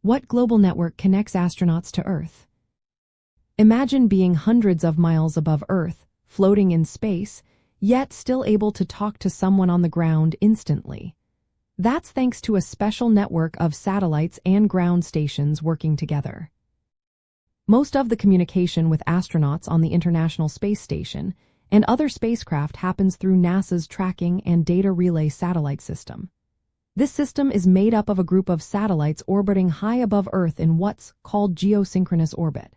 What global network connects astronauts to Earth? Imagine being hundreds of miles above Earth, floating in space, yet still able to talk to someone on the ground instantly. That's thanks to a special network of satellites and ground stations working together. Most of the communication with astronauts on the International Space Station and other spacecraft happens through NASA's Tracking and Data Relay Satellite System. This system is made up of a group of satellites orbiting high above Earth in what's called geosynchronous orbit.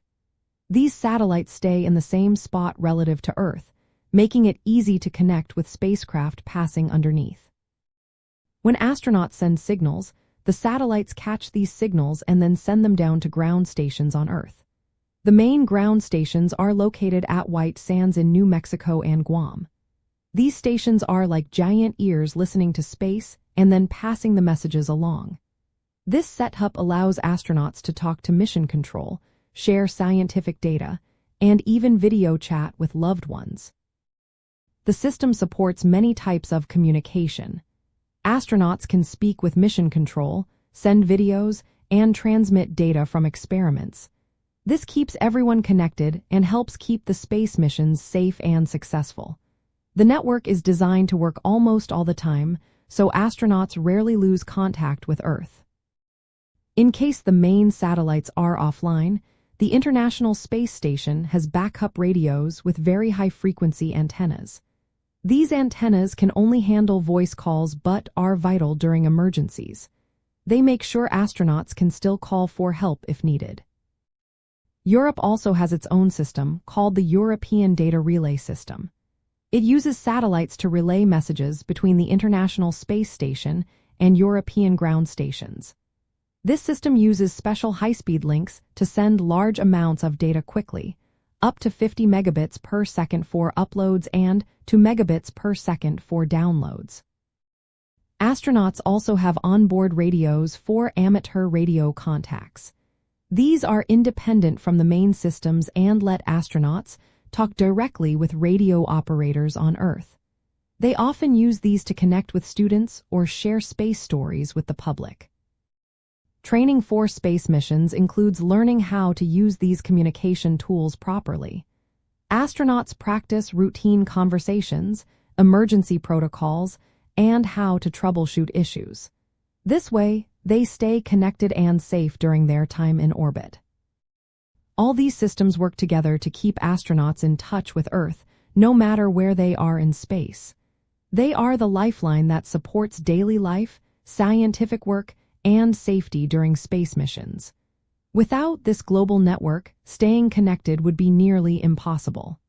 These satellites stay in the same spot relative to Earth, making it easy to connect with spacecraft passing underneath. When astronauts send signals, the satellites catch these signals and then send them down to ground stations on Earth. The main ground stations are located at White Sands in New Mexico and Guam. These stations are like giant ears listening to space and then passing the messages along. This setup allows astronauts to talk to mission control, share scientific data, and even video chat with loved ones. The system supports many types of communication. Astronauts can speak with mission control, send videos, and transmit data from experiments. This keeps everyone connected and helps keep the space missions safe and successful. The network is designed to work almost all the time, so astronauts rarely lose contact with Earth. In case the main satellites are offline, the International Space Station has backup radios with very high-frequency antennas. These antennas can only handle voice calls but are vital during emergencies. They make sure astronauts can still call for help if needed. Europe also has its own system called the European Data Relay System. It uses satellites to relay messages between the International Space Station and European ground stations. This system uses special high-speed links to send large amounts of data quickly, up to 50 megabits per second for uploads and 2 megabits per second for downloads. Astronauts also have onboard radios for amateur radio contacts. These are independent from the main systems and let astronauts talk directly with radio operators on Earth. They often use these to connect with students or share space stories with the public. Training for space missions includes learning how to use these communication tools properly. Astronauts practice routine conversations, emergency protocols, and how to troubleshoot issues. This way, they stay connected and safe during their time in orbit. All these systems work together to keep astronauts in touch with Earth, no matter where they are in space. They are the lifeline that supports daily life, scientific work, and safety during space missions. Without this global network, staying connected would be nearly impossible.